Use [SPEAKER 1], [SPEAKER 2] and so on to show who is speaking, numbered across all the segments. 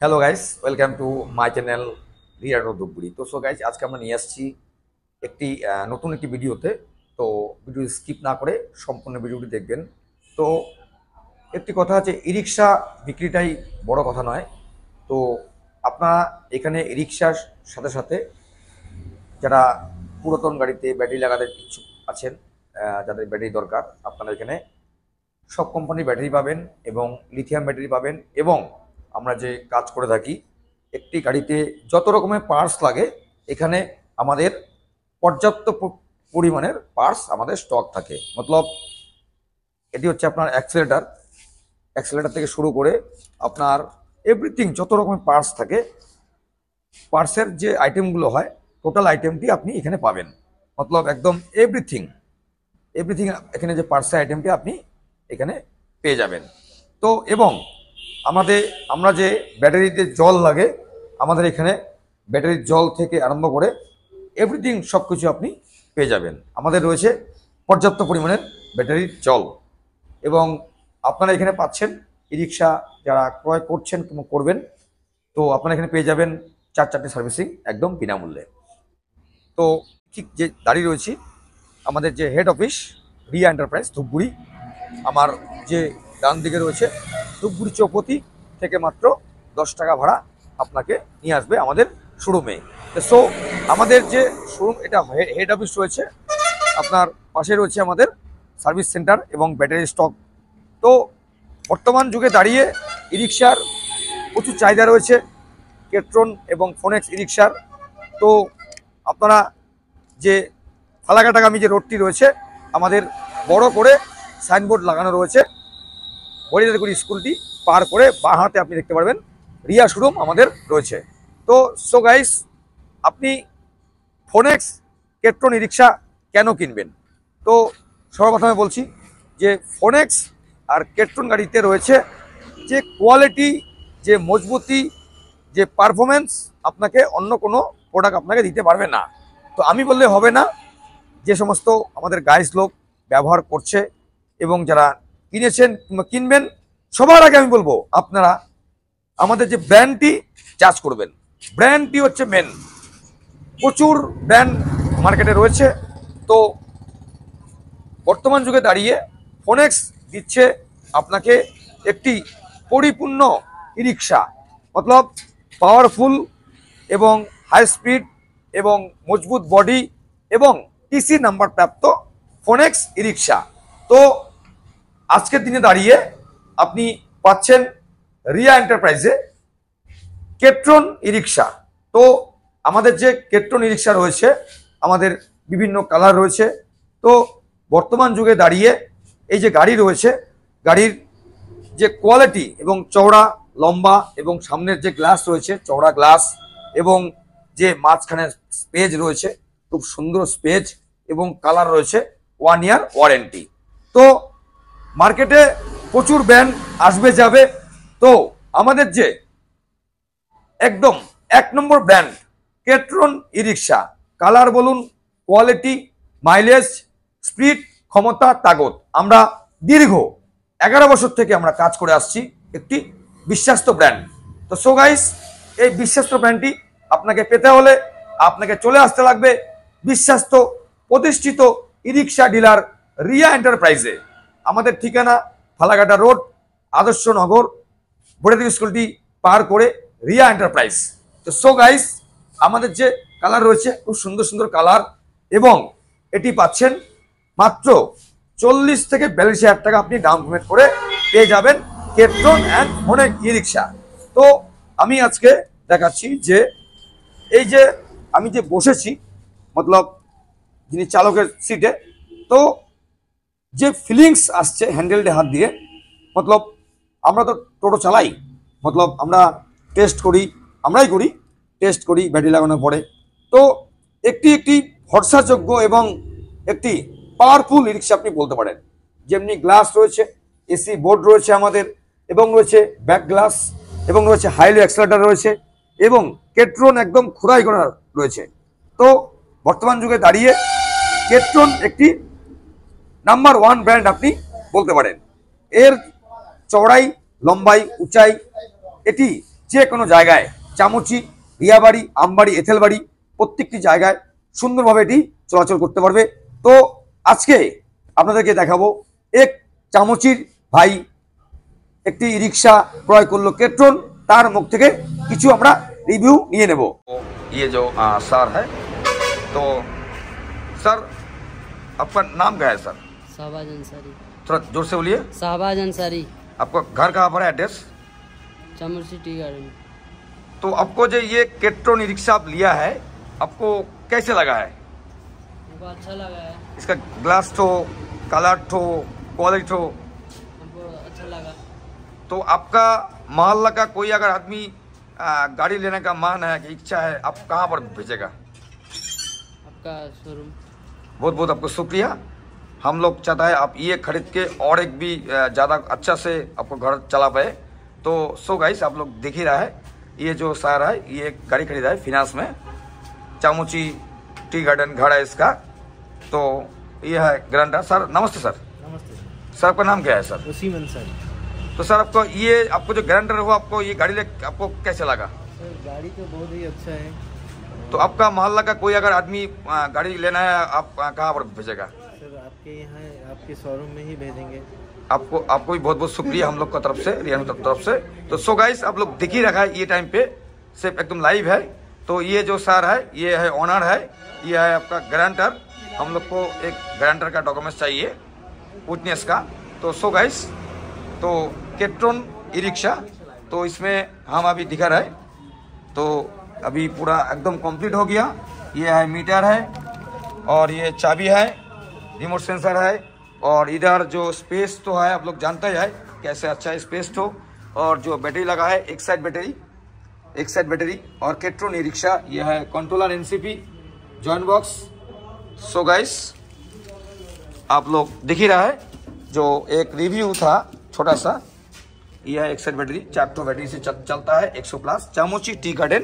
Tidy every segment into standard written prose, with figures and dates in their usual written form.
[SPEAKER 1] Hello guys, welcome to my channel রিয়ার ধূপগুড়ি। তো so guys, আজকে আমরা নিয়ে আসছি একটি নতুন একটি ভিডিওতে। তো ভিডিও স্কিপ না করে সম্পূর্ণ ভিডিওটি দেখবেন। তো একটি কথা আছে, ই রিক্সা বিক্রিটাই বড় কথা নয়। তো আপনারা এখানে ই রিক্সার সাথে সাথে যারা পুরাতন গাড়িতে ব্যাটারি লাগাতে ইচ্ছুক আছেন, যাদের ব্যাটারি দরকার, আপনারা এখানে সব কোম্পানির ব্যাটারি পাবেন এবং লিথিয়াম ব্যাটারি পাবেন। এবং আমরা যে কাজ করে থাকি, একটি গাড়িতে যত রকমের পার্টস লাগে এখানে আমাদের পর্যাপ্ত পরিমাণের পার্টস আমাদের স্টক থাকে। মতলব এটি হচ্ছে আপনার অ্যাক্সেলেটার থেকে শুরু করে আপনার এভরিথিং, যত রকমের পার্টস থাকে, পার্টসের যে আইটেমগুলো হয়, টোটাল আইটেমটি আপনি এখানে পাবেন। মতলব একদম এভরিথিং এখানে যে পার্টসের আইটেমটি আপনি এখানে পেয়ে যাবেন। তো এবং আমরা যে ব্যাটারিতে জল লাগে, আমাদের এখানে ব্যাটারির জল থেকে আরম্ভ করে এভরিথিং সব কিছু আপনি পেয়ে যাবেন। আমাদের রয়েছে পর্যাপ্ত পরিমাণের ব্যাটারির জল। এবং আপনারা এখানে পাচ্ছেন ই রিক্সা যারা ক্রয় করছেন কিংবা করবেন, তো আপনারা এখানে পেয়ে যাবেন 4টি সার্ভিসিং একদম বিনামূল্যে। তো ঠিক যে দাঁড়িয়ে রয়েছি, আমাদের যে head office Riya enterprise Dhupguri, আমার যে ডান দিকে রয়েছে, ধূপগুড়ি চৌপতি থেকে মাত্র 10 টাকা ভাড়া আপনাকে নিয়ে আসবে আমাদের শোরুমে। সো আমাদের যে শোরুম, এটা হেড অফিস রয়েছে, আপনার পাশে রয়েছে আমাদের সার্ভিস সেন্টার এবং ব্যাটারি স্টক। তো বর্তমান যুগে দাঁড়িয়ে ই রিক্সার প্রচুর চাহিদা রয়েছে, কেট্রন এবং ফোনেক্স ই রিক্সার। তো আপনারা যে ফালাকাটাগামী যে রোডটি রয়েছে, আমাদের বড় করে সাইনবোর্ড লাগানো রয়েছে, হরিদারগুড়ি স্কুলটি পার করে বাঁ হাতে আপনি দেখতে পারবেন রিয়া শোরুম আমাদের রয়েছে। তো সো গাইস, আপনি ফোনেক্স কেট্রন ই রিক্সা কেন কিনবেন? তো সর্বপ্রথমে বলছি যে ফোনেক্স আর কেট্রন গাড়িতে রয়েছে যে কোয়ালিটি, যে মজবুতি, যে পারফরমেন্স, আপনাকে অন্য কোনো প্রোডাক্ট আপনাকে দিতে পারবে না। তো আমি বললে হবে না, যে সমস্ত আমাদের গাইস লোক ব্যবহার করছে এবং যারা কিনেছেন কিংবা কিনবেন, সবার আগে আমি বলবো আপনারা আমাদের যে ব্র্যান্ডটি চার্জ করবেন। ব্র্যান্ডটি হচ্ছে মেন। প্রচুর ব্র্যান্ড মার্কেটে রয়েছে। তো বর্তমান যুগে দাঁড়িয়ে ফোনেক্স দিচ্ছে আপনাকে একটি পরিপূর্ণ ই রিক্সা, মতলব পাওয়ারফুল এবং হাই স্পিড এবং মজবুত বডি এবং টিসি নাম্বার প্রাপ্ত ফোনেক্স ই রিক্সা। তো আজকের দিনে দাঁড়িয়ে আপনি পাচ্ছেন রিয়া এন্টারপ্রাইজে কেট্রন ই রিক্সা। তো আমাদের যে কেট্রন ই রিক্সা রয়েছে, আমাদের বিভিন্ন কালার রয়েছে। তো বর্তমান যুগে দাঁড়িয়ে এই যে গাড়ি রয়েছে, গাড়ির যে কোয়ালিটি এবং চওড়া লম্বা এবং সামনের যে গ্লাস রয়েছে, চওড়া গ্লাস, এবং যে মাঝখানে স্পেজ রয়েছে, খুব সুন্দর স্পেজ, এবং কালার রয়েছে 1 ইয়ার ওয়ারেন্টি। তো মার্কেটে প্রচুর ব্র্যান্ড আসবে যাবে। তো আমাদের যে একদম 1 নম্বর ব্র্যান্ড কেট্রন ই রিক্সা, কালার বলুন, কোয়ালিটি, মাইলেজ, স্পিড, ক্ষমতা, তাগত, আমরা দীর্ঘ 11 বছর থেকে আমরা কাজ করে আসছি একটি বিশ্বাস্ত ব্র্যান্ড। তো সো গাইস, এই বিশ্বাস্ত ব্র্যান্ডটি আপনাকে পেতে হলে আপনাকে চলে আসতে লাগবে বিশ্বাস্ত প্রতিষ্ঠিত ই রিক্সা ডিলার রিয়া এন্টারপ্রাইজে। আমাদের ঠিকানা ফালাকাটা রোড, আদর্শনগর, বড়েদি স্কুলটি পার করে রিয়া এন্টারপ্রাইজ। তো সো গাইস, আমাদের যে কালার রয়েছে খুব সুন্দর সুন্দর কালার, এবং এটি পাচ্ছেন মাত্র 40 থেকে 42 হাজার টাকা আপনি ডাউন পেমেন্ট করে পেয়ে যাবেন কেট্রন অ্যান্ড ফোনেক্স ই রিক্সা। তো আমি আজকে দেখাচ্ছি যে এই যে আমি যে বসেছি, মতলব যিনি চালকের সিটে, তো যে ফিলিংস আসছে হ্যান্ডেলটা হাত দিয়ে, মতলব আমরা তো টোটো চালাই, মতলব আমরা আমরাই করি টেস্ট করি ব্যাটারি লাগানোর পরে। তো একটি ভরসাযোগ্য এবং একটি পাওয়ারফুল ই রিক্সা আপনি বলতে পারেন। যেমনি গ্লাস রয়েছে, এসি বোর্ড রয়েছে আমাদের, এবং রয়েছে ব্যাক গ্লাস, এবং রয়েছে হাইলি অ্যাক্সেলেটার রয়েছে, এবং কেট্রন একদম খোদাই করা রয়েছে। তো বর্তমান যুগে দাঁড়িয়ে কেট্রন একটি নাম্বার 1 ব্র্যান্ড আপনি বলতে পারেন। এর চওড়াই, লম্বাই, উঁচাই, এটি যে কোনো জায়গায় চামচি, রিয়াবাড়ি, আমবাড়ি, এঁথেলবাড়ি প্রত্যেকটি জায়গায় সুন্দরভাবে এটি চলাচল করতে পারবে। তো আজকে আপনাদেরকে দেখাবো এক চামচির ভাই একটি রিক্সা ক্রয় করলো কেট্রন, তার মুখ থেকে কিছু আমরা रिव्यू নিয়ে নেব। ये जो सर है, तो सर आपका नाम क्या है सर?
[SPEAKER 2] शहबाज अंसारी।
[SPEAKER 1] थोड़ा जोर से बोलिए।
[SPEAKER 2] शहबाज अंसारी।
[SPEAKER 1] आपका घर कहाँ पर है, एड्रेस?
[SPEAKER 2] Chamunda tea garden.
[SPEAKER 1] तो आपको जो ये केट्रॉन ई रिक्शा आप लिया है, आपको कैसे लगा है?
[SPEAKER 2] हमको अच्छा लगा है।
[SPEAKER 1] इसका ग्लास ठो, कलर ठो, क्वालिटी ठो
[SPEAKER 2] हमको अच्छा लगा।
[SPEAKER 1] तो आपका मोहल्ला का कोई अगर आदमी गाड़ी लेने का मन है कि इच्छा है, आप कहाँ पर भेजेगा?
[SPEAKER 2] आपका शोरूम। बहुत
[SPEAKER 1] बहुत आपको शुक्रिया। हम लोग चाहता है आप ये खरीद के और एक भी ज़्यादा अच्छा से आपको घर चला पाए। तो सो गाइस, आप लोग देख ही रहा है, ये जो सार है ये गाड़ी खरीदा है फिनांस में, चामुची टी गार्डन घर है इसका। तो ये है ग्रांडर। सर नमस्ते। सर
[SPEAKER 2] नमस्ते।
[SPEAKER 1] सर आपका नाम क्या है सर?
[SPEAKER 2] वसीम अंसारी।
[SPEAKER 1] तो सर आपको जो ग्रांडर हुआ, आपको ये गाड़ी ले आपको कैसे लगा?
[SPEAKER 2] सर गाड़ी तो बहुत ही अच्छा है।
[SPEAKER 1] तो आपका मोहल्ला का कोई अगर आदमी गाड़ी लेना है, आप कहाँ पर भेजेगा?
[SPEAKER 2] सर आपके यहाँ आपके शोरूम में ही भेजेंगे।
[SPEAKER 1] आपको भी बहुत बहुत शुक्रिया हम लोग का तरफ से, रियान तरफ से। तो सो गाइस, आप लोग दिख ही रखा है, ये टाइम पे सिर्फ एकदम लाइव है। तो ये जो सर है ये है ऑनर है, ये है आपका गारंटर। हम लोग को एक गारंटर का डॉक्यूमेंट्स चाहिए, विटनेस का। तो सो गाइस, तो केट्रॉन ई रिक्शा, तो इसमें हम अभी दिखा रहे, तो अभी पूरा एकदम कंप्लीट हो गया। ये है मीटर है, और ये चाबी है, रिमोट सेंसर है, और इधर जो स्पेस तो है आप लोग जानते ही है कैसे अच्छा स्पेस तो। और जो बैटरी लगा है एक साइड बैटरी, और केट्रॉन ई रिक्शा। ये है controller, NCP, joint box. So guys, आप लोग दिख ही रहा है, जो एक रिव्यू था छोटा सा, यह है एक साइड बैटरी, 4 बैटरी से चलता है 100+। Chamurchi tea garden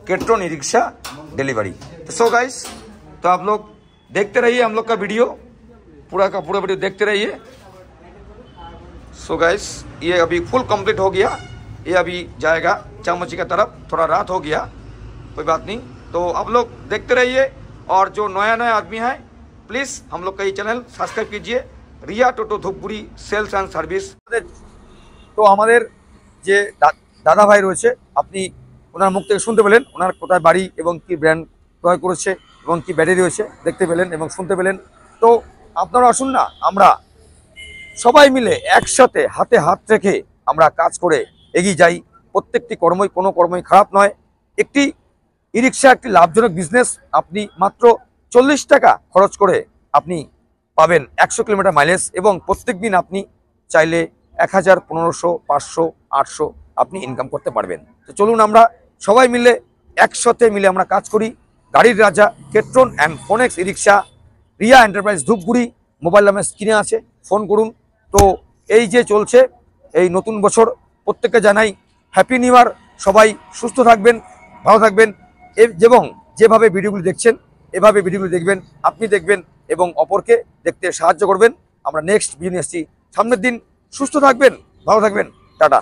[SPEAKER 1] Ketron e rickshaw delivery. तो सो गाइस, तो आप लोग देखते रहिए हम लोग का वीडियो, पूरा का पूरा वीडियो देखते रहिए। सो गाइस, ये अभी फुल कंप्लीट हो गया, ये अभी जाएगा चामुची की तरफ। थोड़ा रात हो गया, कोई बात नहीं। तो आप लोग देखते रहिए, और जो नया आदमी है प्लीज़ हम लोग का ये चैनल सब्सक्राइब कीजिए, रिया টোটো ধূপগুড়ি সেলস অ্যান্ড সার্ভিস। তো আমাদের যে দাদা ভাই রয়েছে, আপনি ওনার মুখ থেকে শুনতে পেলেন ওনার কোথায় বাড়ি এবং কি ব্র্যান্ড ক্রয় করেছে এবং কি ব্যাটারি রয়েছে, দেখতে পেলেন এবং শুনতে পেলেন। তো আপনারা আসুন না, আমরা সবাই মিলে একসাথে হাতে হাত রেখে আমরা কাজ করে এগিয়ে যাই। প্রত্যেকটি কর্মই, কোনো কর্মই খারাপ নয়। একটি ই রিক্সা একটি লাভজনক বিজনেস। আপনি মাত্র 40 টাকা খরচ করে আপনি পাবেন 100 কিলোমিটার মাইলেজ, এবং প্রত্যেক দিন আপনি চাইলে 1000, 1500, 500, 800 আপনি ইনকাম করতে পারবেন। তো চলুন আমরা সবাই মিলে একসাথে মিলে আমরা কাজ করি। গাড়ির রাজা Ketron and Phonex e rickshaw, Riya enterprise Dhupguri. Mobile number স্ক্রিনে আছে, ফোন করুন। তো এই যে চলছে এই নতুন বছর, প্রত্যেককে জানাই হ্যাপি নিউ ইয়ার। সবাই সুস্থ থাকবেন, ভালো থাকবেন, এবং যেভাবে ভিডিওগুলি দেখছেন এভাবে ভিডিওগুলি দেখবেন, আপনি দেখবেন এবং অপরকে দেখতে সাহায্য করবেন। আমরা নেক্সট ভিডিও নিয়ে এসেছি সামনের দিন। সুস্থ থাকবেন, ভালো থাকবেন, টাটা।